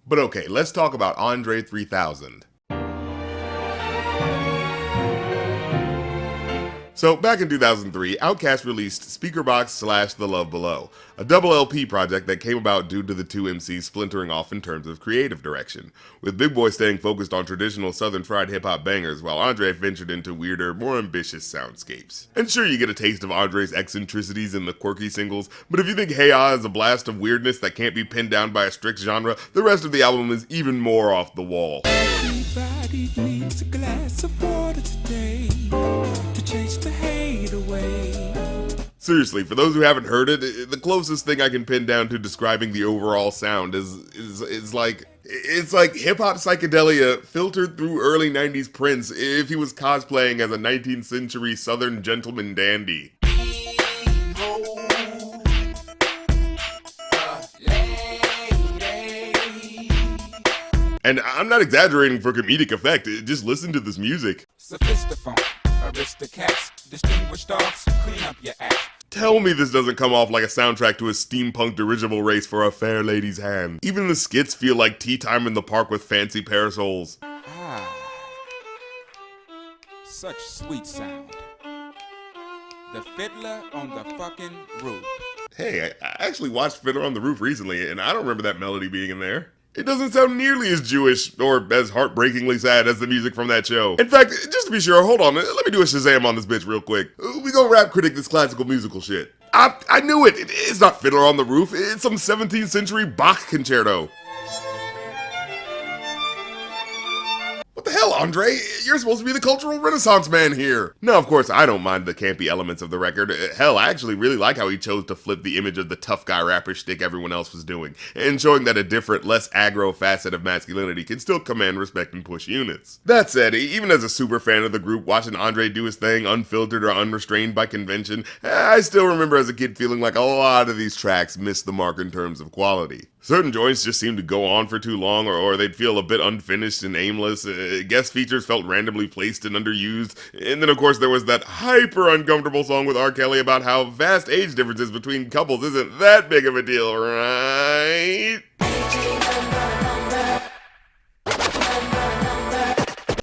But okay, let's talk about Andre 3000. So, back in 2003, Outkast released Speakerbox / The Love Below, a double LP project that came about due to the two MCs splintering off in terms of creative direction, with Big Boy staying focused on traditional Southern fried hip-hop bangers, while Andre ventured into weirder, more ambitious soundscapes. And sure, you get a taste of Andre's eccentricities in the quirky singles, but if you think Hey Ya is a blast of weirdness that can't be pinned down by a strict genre, the rest of the album is even more off the wall. Everybody needs a glass of water today to chase the hate away. Seriously, for those who haven't heard it, the closest thing I can pin down to describing the overall sound is like, it's like hip-hop psychedelia filtered through early 90s Prince if he was cosplaying as a 19th century Southern gentleman dandy. And I'm not exaggerating for comedic effect, just listen to this music. Sophistiphone, aristocats, distinguished dogs, clean up your act. Tell me this doesn't come off like a soundtrack to a steampunk dirigible race for a fair lady's hand. Even the skits feel like tea time in the park with fancy parasols. Ah, such sweet sound. The Fiddler on the fucking Roof. Hey, I actually watched Fiddler on the Roof recently, and I don't remember that melody being in there. It doesn't sound nearly as Jewish or as heartbreakingly sad as the music from that show. In fact, just to be sure, hold on, let me do a Shazam on this bitch real quick. We gonna rap critic this classical musical shit. I knew it. It's not Fiddler on the Roof. It's some 17th century Bach concerto. What the hell, Andre? You're supposed to be the cultural renaissance man here. Now, of course, I don't mind the campy elements of the record. Hell, I actually really like how he chose to flip the image of the tough guy rapper shtick everyone else was doing, and showing that a different, less aggro facet of masculinity can still command respect and push units. That said, even as a super fan of the group, watching Andre do his thing unfiltered or unrestrained by convention, I still remember as a kid feeling like a lot of these tracks missed the mark in terms of quality. Certain joints just seemed to go on for too long, or they'd feel a bit unfinished and aimless. Guest features felt randomly placed and underused. And then, of course, there was that hyper uncomfortable song with R. Kelly about how vast age differences between couples isn't that big of a deal, right?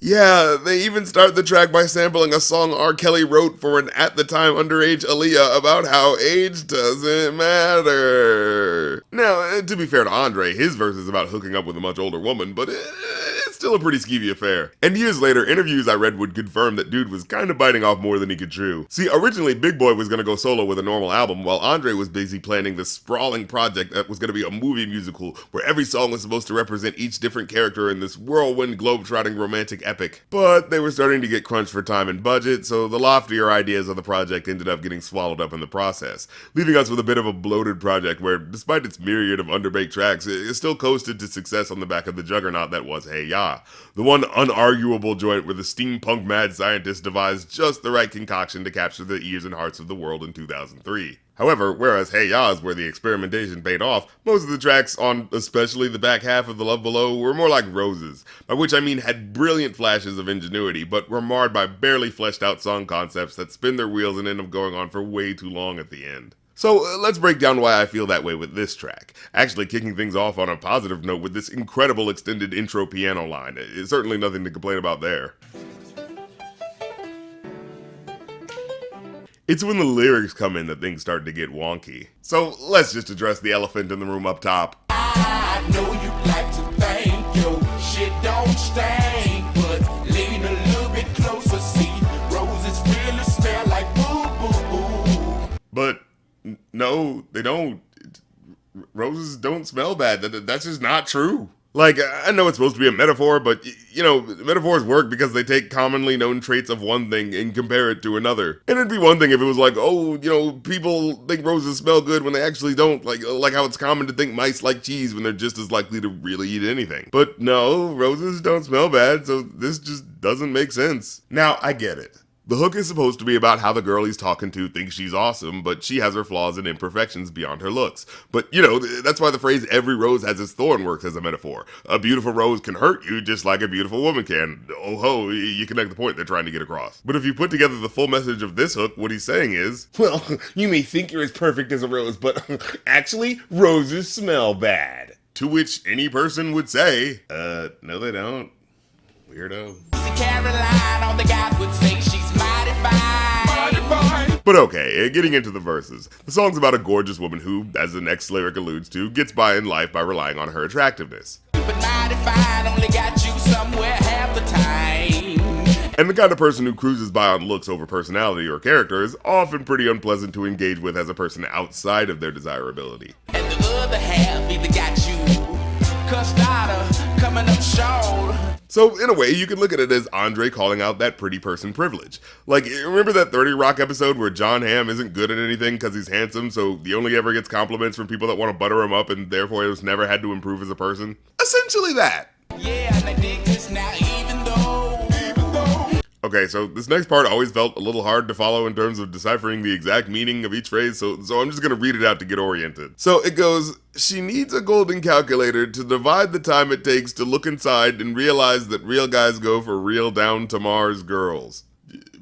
Yeah, they even start the track by sampling a song R. Kelly wrote for an at-the-time underage Aaliyah about how age doesn't matter. Now, to be fair to Andre, his verse is about hooking up with a much older woman, but it's still a pretty skeevy affair. And years later, interviews I read would confirm that dude was kind of biting off more than he could chew. See, originally Big Boy was gonna go solo with a normal album, while Andre was busy planning this sprawling project that was gonna be a movie musical, where every song was supposed to represent each different character in this whirlwind globe-trotting romantic epic. But they were starting to get crunched for time and budget, so the loftier ideas of the project ended up getting swallowed up in the process, leaving us with a bit of a bloated project where, despite its myriad of underbaked tracks, it still coasted to success on the back of the juggernaut that was Hey Ya, the one unarguable joint where the steampunk mad scientist devised just the right concoction to capture the ears and hearts of the world in 2003. However, whereas Hey Ya is where the experimentation paid off, most of the tracks on especially the back half of The Love Below were more like Roses, by which I mean had brilliant flashes of ingenuity, but were marred by barely fleshed out song concepts that spin their wheels and end up going on for way too long at the end. So let's break down why I feel that way with this track, actually kicking things off on a positive note with this incredible extended intro piano line. It's certainly nothing to complain about there. It's when the lyrics come in that things start to get wonky. So let's just address the elephant in the room up top. I know you'd like to think your shit don't stink, but lean a little bit closer, see roses really smell like boo boo boo. But no, they don't. Roses don't smell bad. That's just not true. Like, I know it's supposed to be a metaphor, but, you know, metaphors work because they take commonly known traits of one thing and compare it to another. And it'd be one thing if it was like, oh, you know, people think roses smell good when they actually don't, like how it's common to think mice like cheese when they're just as likely to really eat anything. But no, roses don't smell bad, so this just doesn't make sense. Now, I get it. The hook is supposed to be about how the girl he's talking to thinks she's awesome, but she has her flaws and imperfections beyond her looks. But, you know, that's why the phrase every rose has its thorn works as a metaphor. A beautiful rose can hurt you just like a beautiful woman can. Oh ho, you connect the point they're trying to get across. But if you put together the full message of this hook, what he's saying is, well, you may think you're as perfect as a rose, but actually, roses smell bad. To which any person would say, no they don't. Weirdo. Caroline, all the guys would say she's mighty fine. Mighty fine. But okay, getting into the verses. The song's about a gorgeous woman who, as the next lyric alludes to, gets by in life by relying on her attractiveness. But mighty fine only got you somewhere half the time. And the kind of person who cruises by on looks over personality or character is often pretty unpleasant to engage with as a person outside of their desirability. And the other half either got you cussed out or coming up short. So, in a way, you could look at it as Andre calling out that pretty person privilege. Like, remember that 30 Rock episode where John Hamm isn't good at anything because he's handsome, so he only ever gets compliments from people that want to butter him up and therefore he has never had to improve as a person? Essentially that. Yeah, and I dig this now even though. Okay, so this next part always felt a little hard to follow in terms of deciphering the exact meaning of each phrase, so I'm just gonna read it out to get oriented. So it goes, she needs a golden calculator to divide the time it takes to look inside and realize that real guys go for real down to Mars girls.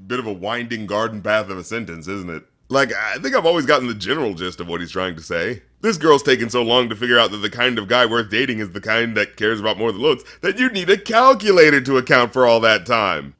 Bit of a winding garden path of a sentence, isn't it? Like, I think I've always gotten the general gist of what he's trying to say. This girl's taken so long to figure out that the kind of guy worth dating is the kind that cares about more than looks, that you need a calculator to account for all that time.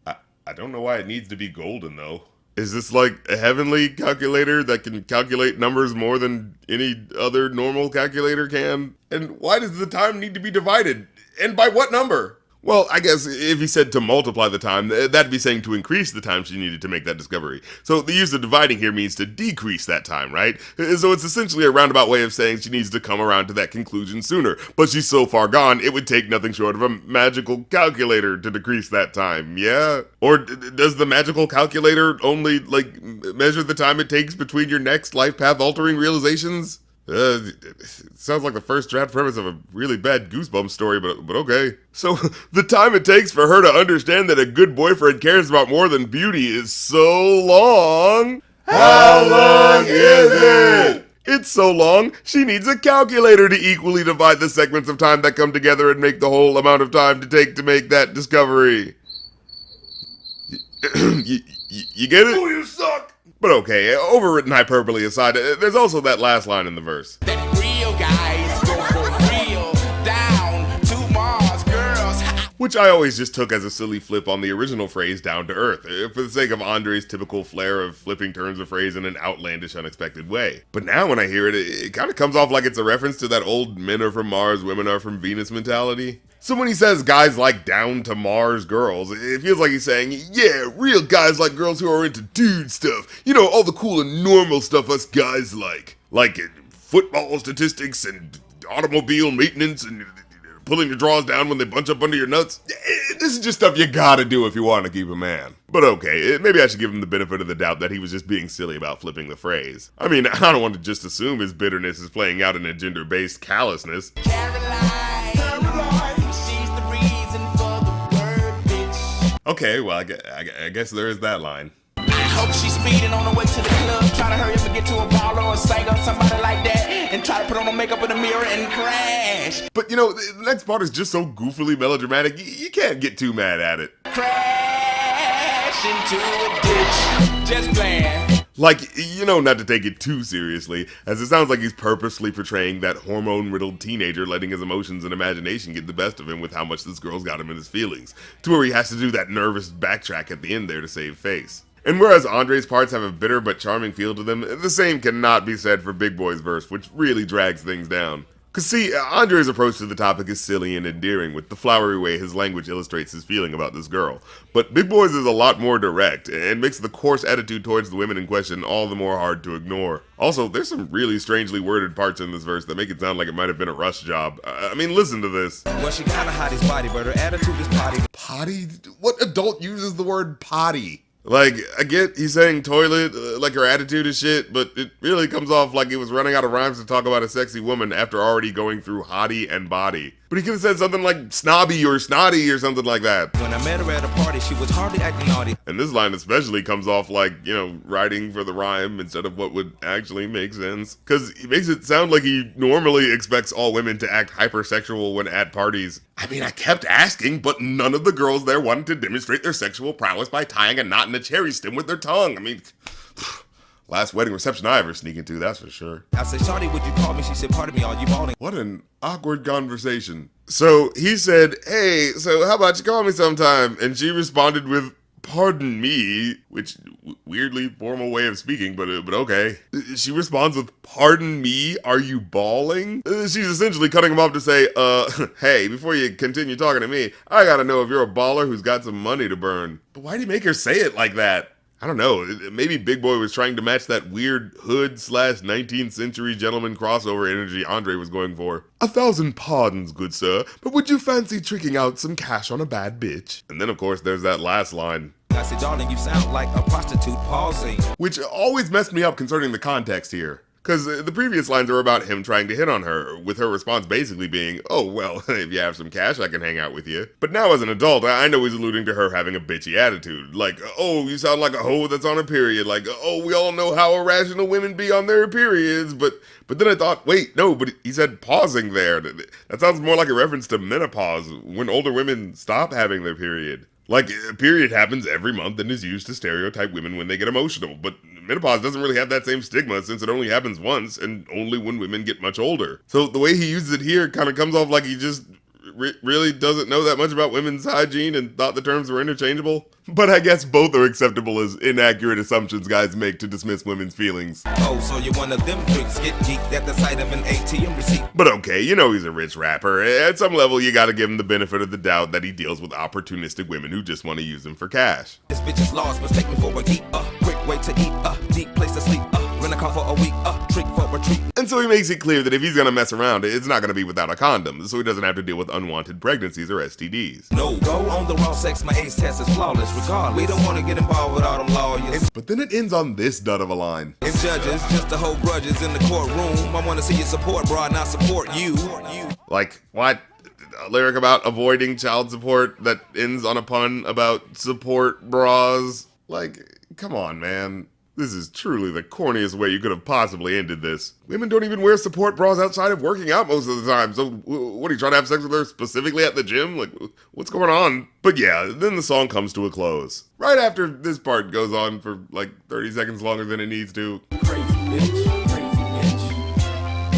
I don't know why it needs to be golden, though. Is this like a heavenly calculator that can calculate numbers more than any other normal calculator can? And why does the time need to be divided? And by what number? Well, I guess if he said to multiply the time, that'd be saying to increase the time she needed to make that discovery. So the use of dividing here means to decrease that time, right? So it's essentially a roundabout way of saying she needs to come around to that conclusion sooner. But she's so far gone, it would take nothing short of a magical calculator to decrease that time, yeah? Or does the magical calculator only, like, measure the time it takes between your next life path altering realizations? It sounds like the first draft premise of a really bad Goosebumps story, but okay. So, the time it takes for her to understand that a good boyfriend cares about more than beauty is so long. How long is it? It's so long, she needs a calculator to equally divide the segments of time that come together and make the whole amount of time to take to make that discovery. You get it? Oh, you suck! But okay, overwritten hyperbole aside, there's also that last line in the verse. That real guys go for real down to Mars girls. Which I always just took as a silly flip on the original phrase down to earth, for the sake of Andre's typical flair of flipping turns of phrase in an outlandish, unexpected way. But now when I hear it, it kind of comes off like it's a reference to that old men are from Mars, women are from Venus mentality. So when he says guys like down to Mars girls, it feels like he's saying, yeah, real guys like girls who are into dude stuff. You know, all the cool and normal stuff us guys like. Like football statistics and automobile maintenance and pulling your drawers down when they bunch up under your nuts. This is just stuff you gotta do if you want to keep a man. But okay, maybe I should give him the benefit of the doubt that he was just being silly about flipping the phrase. I mean, I don't want to just assume his bitterness is playing out in a gender-based callousness. Caroline. Okay, well, I guess there is that line. I hope she's speeding on the way to the club, trying to hurry up and get to a baller or a singer or somebody like that, and try to put on her makeup in the mirror and crash. But you know, the next part is just so goofily melodramatic, you can't get too mad at it. Crash into a ditch, just playing. Like, you know, not to take it too seriously, as it sounds like he's purposely portraying that hormone-riddled teenager letting his emotions and imagination get the best of him with how much this girl's got him in his feelings, to where he has to do that nervous backtrack at the end there to save face. And whereas Andre's parts have a bitter but charming feel to them, the same cannot be said for Big Boy's verse, which really drags things down. Cause see, Andre's approach to the topic is silly and endearing with the flowery way his language illustrates his feeling about this girl. But Big Boy's is a lot more direct, and makes the coarse attitude towards the women in question all the more hard to ignore. Also, there's some really strangely worded parts in this verse that make it sound like it might have been a rush job. I mean, listen to this. Well, she kinda hot his body, but her attitude is potty. Potty? What adult uses the word potty? Like, I get he's saying toilet, like her attitude is shit, but it really comes off like he was running out of rhymes to talk about a sexy woman after already going through hottie and body. But he could have said something like snobby or snotty or something like that. When I met her at a party, she was hardly acting naughty. And this line especially comes off like, you know, writing for the rhyme instead of what would actually make sense. Cause he makes it sound like he normally expects all women to act hypersexual when at parties. I mean, I kept asking, but none of the girls there wanted to demonstrate their sexual prowess by tying a knot in a cherry stem with their tongue. I mean, Last wedding reception I ever sneak into, that's for sure. I said, Shawty, would you call me? She said, pardon me, are you balling? What an awkward conversation. So he said, hey, so how about you call me sometime? And she responded with, pardon me, which weirdly formal way of speaking, but okay. She responds with, pardon me, are you bawling? She's essentially cutting him off to say, hey, before you continue talking to me, I gotta know if you're a baller who's got some money to burn. But why'd he make her say it like that? I don't know, maybe Big Boy was trying to match that weird hood/19th century gentleman crossover energy Andre was going for. 1,000 pardons, good sir, but would you fancy tricking out some cash on a bad bitch? And then of course there's that last line. I said, darling, you sound like a prostitute pausing. Which always messed me up concerning the context here. Because the previous lines are about him trying to hit on her, with her response basically being, oh, well, if you have some cash, I can hang out with you. But now as an adult, I know he's alluding to her having a bitchy attitude. Like, oh, you sound like a hoe that's on a period. Like, oh, we all know how irrational women be on their periods. But then I thought, wait, no, but he said pausing there. That sounds more like a reference to menopause, when older women stop having their period. Like, a period happens every month and is used to stereotype women when they get emotional, but menopause doesn't really have that same stigma since it only happens once and only when women get much older. So the way he uses it here kind of comes off like he just really doesn't know that much about women's hygiene and thought the terms were interchangeable. But I guess both are acceptable as inaccurate assumptions guys make to dismiss women's feelings. Oh, so you're one of them freaks, get geeked at the sight of an ATM receipt. But okay, you know he's a rich rapper. At some level, you gotta give him the benefit of the doubt that he deals with opportunistic women who just want to use him for cash. This bitch is lost, mistake me for a geek, quick way to eat, deep place to sleep, rent a car for a week, trick for a treat. And so he makes it clear that if he's gonna mess around, it's not gonna be without a condom, so he doesn't have to deal with unwanted pregnancies or STDs. No, go on the wrong sex, my ace test is flawless, regardless. We don't want to get involved with all them lawyers. But then it ends on this dud of a line. If judges just to hold grudges in the courtroom, I want to see your support, bro, not support you. Like, what? A lyric about avoiding child support that ends on a pun about support bras? Like, come on, man. This is truly the corniest way you could have possibly ended this. Women don't even wear support bras outside of working out most of the time, so what, are you trying to have sex with her specifically at the gym? Like, what's going on? But yeah, then the song comes to a close. Right after this part goes on for like 30 seconds longer than it needs to. Crazy bitch, crazy bitch,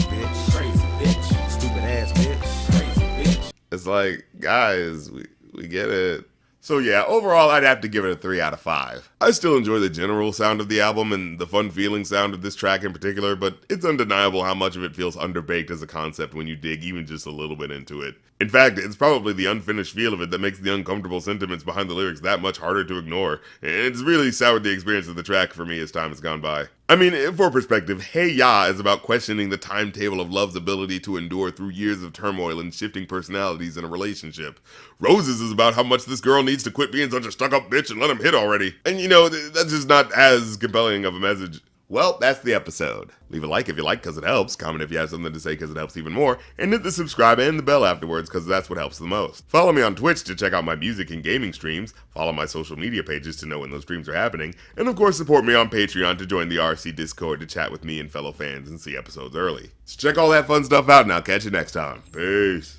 Bitch, crazy bitch, stupid ass bitch. crazy bitch. It's like, guys, we get it. So yeah, overall, I'd have to give it a 3 out of 5. I still enjoy the general sound of the album and the fun feeling sound of this track in particular, but it's undeniable how much of it feels underbaked as a concept when you dig even just a little bit into it. In fact, it's probably the unfinished feel of it that makes the uncomfortable sentiments behind the lyrics that much harder to ignore, and it's really soured the experience of the track for me as time has gone by. I mean, for perspective, Hey Ya is about questioning the timetable of love's ability to endure through years of turmoil and shifting personalities in a relationship. Roses is about how much this girl needs to quit being such a stuck-up bitch and let him hit already. And you know, that's just not as compelling of a message. Well, that's the episode. Leave a like if you like because it helps, comment if you have something to say because it helps even more, and hit the subscribe and the bell afterwards because that's what helps the most. Follow me on Twitch to check out my music and gaming streams, follow my social media pages to know when those streams are happening, and of course support me on Patreon to join the RC Discord to chat with me and fellow fans and see episodes early. So check all that fun stuff out and I'll catch you next time. Peace.